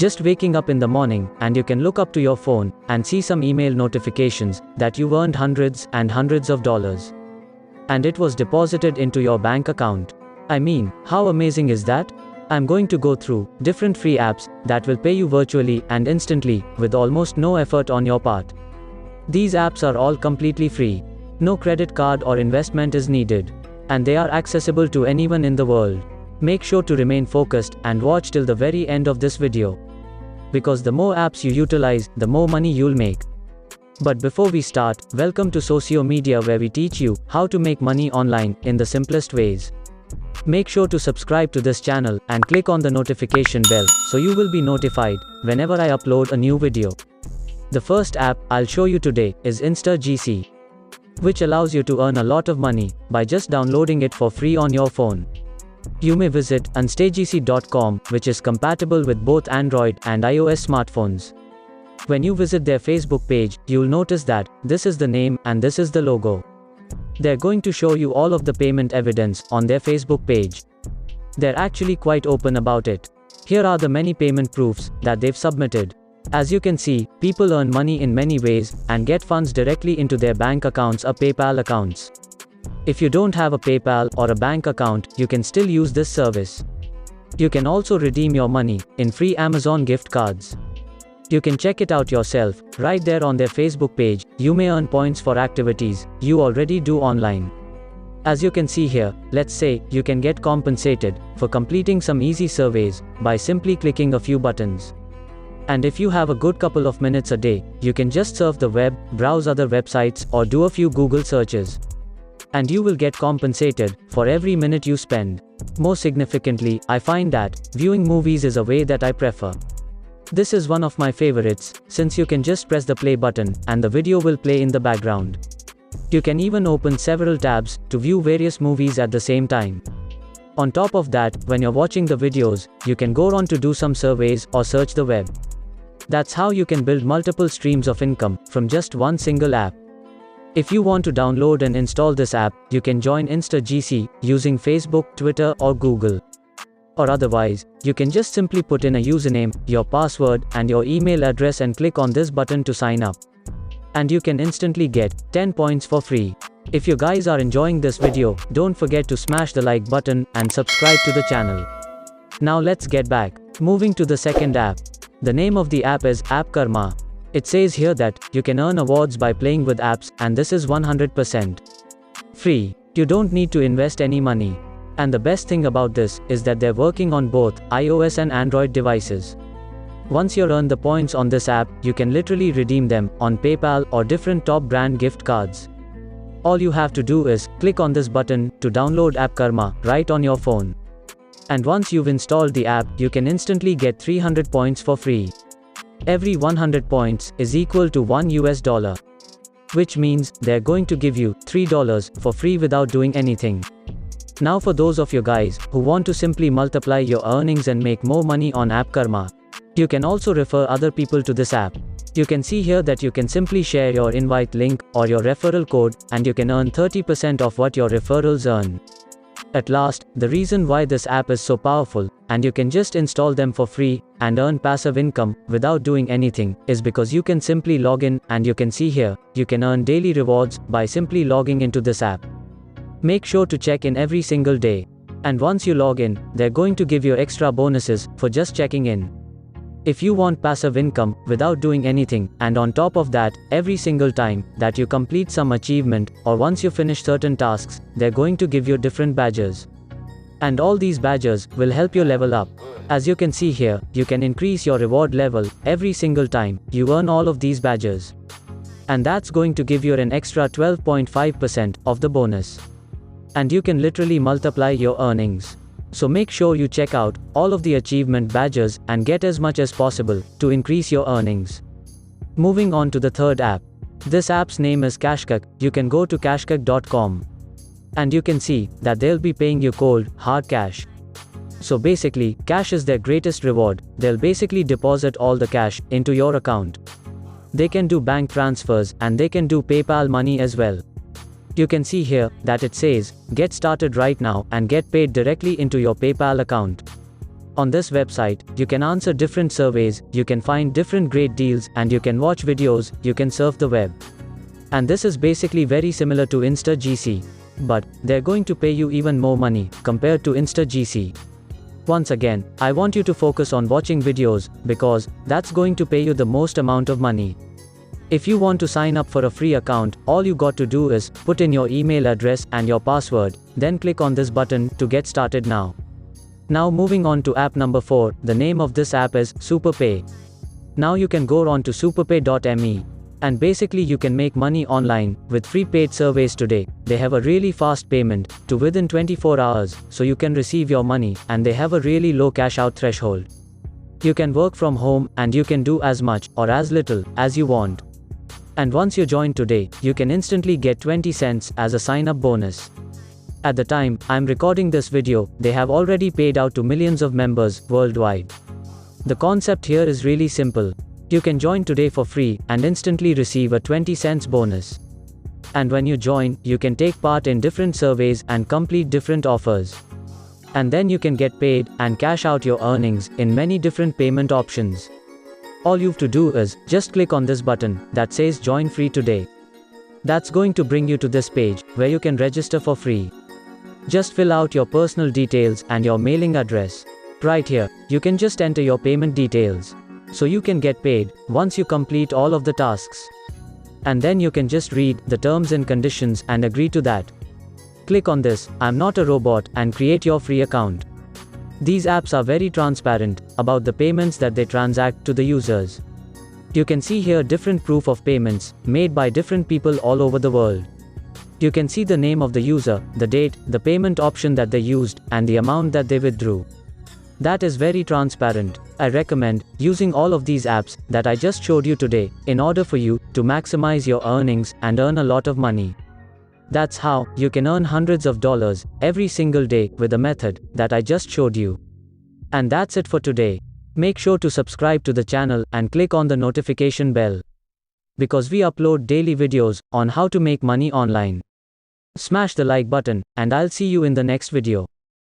Just waking up in the morning, and you can look up to your phone, and see some email notifications, that you've earned hundreds and hundreds of dollars. And it was deposited into your bank account. I mean, how amazing is that? I'm going to go through different free apps that will pay you virtually and instantly, with almost no effort on your part. These apps are all completely free. No credit card or investment is needed. And they are accessible to anyone in the world. Make sure to remain focused and watch till the very end of this video. Because the more apps you utilize, the more money you'll make. But before we start, welcome to Socio Media, where we teach you how to make money online in the simplest ways. Make sure to subscribe to this channel and click on the notification bell so you will be notified whenever I upload a new video. The first app I'll show you today is InstaGC, which allows you to earn a lot of money by just downloading it for free on your phone. You may visit instagc.com, which is compatible with both Android and iOS smartphones. When you visit their Facebook page, you'll notice that this is the name and this is the logo. They're going to show you all of the payment evidence on their Facebook page. They're actually quite open about it. Here are the many payment proofs that they've submitted. As you can see, people earn money in many ways and get funds directly into their bank accounts or PayPal accounts. If you don't have a PayPal or a bank account, you can still use this service. You can also redeem your money in free Amazon gift cards. You can check it out yourself, right there on their Facebook page. You may earn points for activities you already do online. As you can see here, let's say you can get compensated for completing some easy surveys by simply clicking a few buttons. And if you have a good couple of minutes a day, you can just surf the web, browse other websites, or do a few Google searches. And you will get compensated for every minute you spend. More significantly, I find that viewing movies is a way that I prefer. This is one of my favorites, since you can just press the play button, and the video will play in the background. You can even open several tabs to view various movies at the same time. On top of that, when you're watching the videos, you can go on to do some surveys or search the web. That's how you can build multiple streams of income from just one single app. If you want to download and install this app, you can join InstaGC using Facebook, Twitter, or Google. Or otherwise, you can just simply put in a username, your password, and your email address and click on this button to sign up. And you can instantly get 10 points for free. If you guys are enjoying this video, don't forget to smash the like button and subscribe to the channel. Now let's get back. Moving to the second app. The name of the app is AppKarma. It says here that you can earn awards by playing with apps, and this is 100% free. You don't need to invest any money. And the best thing about this is that they're working on both iOS and Android devices. Once you earn the points on this app, you can literally redeem them on PayPal or different top brand gift cards. All you have to do is click on this button to download AppKarma right on your phone. And once you've installed the app, you can instantly get 300 points for free. Every 100 points is equal to $1, which means they're going to give you $3 for free without doing anything. Now for those of you guys who want to simply multiply your earnings and make more money on AppKarma, you can also refer other people to this app. You can see here that you can simply share your invite link or your referral code, and you can earn 30% of what your referrals earn. At last, the reason why this app is so powerful, and you can just install them for free and earn passive income without doing anything, is because you can simply log in, and you can see here, you can earn daily rewards by simply logging into this app. Make sure to check in every single day. And once you log in, they're going to give you extra bonuses for just checking in. If you want passive income without doing anything, and on top of that, every single time that you complete some achievement, or once you finish certain tasks, they're going to give you different badges. And all these badges will help you level up. As you can see here, you can increase your reward level every single time you earn all of these badges. And that's going to give you an extra 12.5% of the bonus. And you can literally multiply your earnings. So make sure you check out all of the achievement badges and get as much as possible to increase your earnings. Moving on to the third app. This app's name is Cashcock. You can go to cashcock.com. And you can see that they'll be paying you cold, hard cash. So basically, cash is their greatest reward. They'll basically deposit all the cash into your account. They can do bank transfers and they can do PayPal money as well. You can see here that it says, get started right now and get paid directly into your PayPal account. On this website, you can answer different surveys, you can find different great deals, and you can watch videos, you can surf the web. And this is basically very similar to InstaGC. But they're going to pay you even more money compared to InstaGC. Once again, I want you to focus on watching videos, because that's going to pay you the most amount of money. If you want to sign up for a free account, all you got to do is put in your email address and your password, then click on this button to get started now. Now moving on to app number 4, the name of this app is SuperPay. Now you can go on to superpay.me. And basically you can make money online with free paid surveys today. They have a really fast payment to within 24 hours, so you can receive your money, and they have a really low cash out threshold. You can work from home and you can do as much or as little as you want. And once you join today, you can instantly get 20 cents as a sign up bonus. At the time I'm recording this video, they have already paid out to millions of members worldwide. The concept here is really simple. You can join today for free and instantly receive a 20 cents bonus. And when you join, you can take part in different surveys and complete different offers. And then you can get paid and cash out your earnings in many different payment options. All you've to do is just click on this button that says join free today. That's going to bring you to this page where you can register for free. Just fill out your personal details and your mailing address. Right here, you can just enter your payment details. So you can get paid once you complete all of the tasks. And then you can just read the terms and conditions and agree to that. Click on this, I'm not a robot, and create your free account. These apps are very transparent about the payments that they transact to the users. You can see here different proof of payments made by different people all over the world. You can see the name of the user, the date, the payment option that they used, and the amount that they withdrew. That is very transparent. I recommend using all of these apps that I just showed you today in order for you to maximize your earnings and earn a lot of money. That's how you can earn hundreds of dollars every single day with the method that I just showed you. And that's it for today. Make sure to subscribe to the channel and click on the notification bell, because we upload daily videos on how to make money online. Smash the like button, and I'll see you in the next video.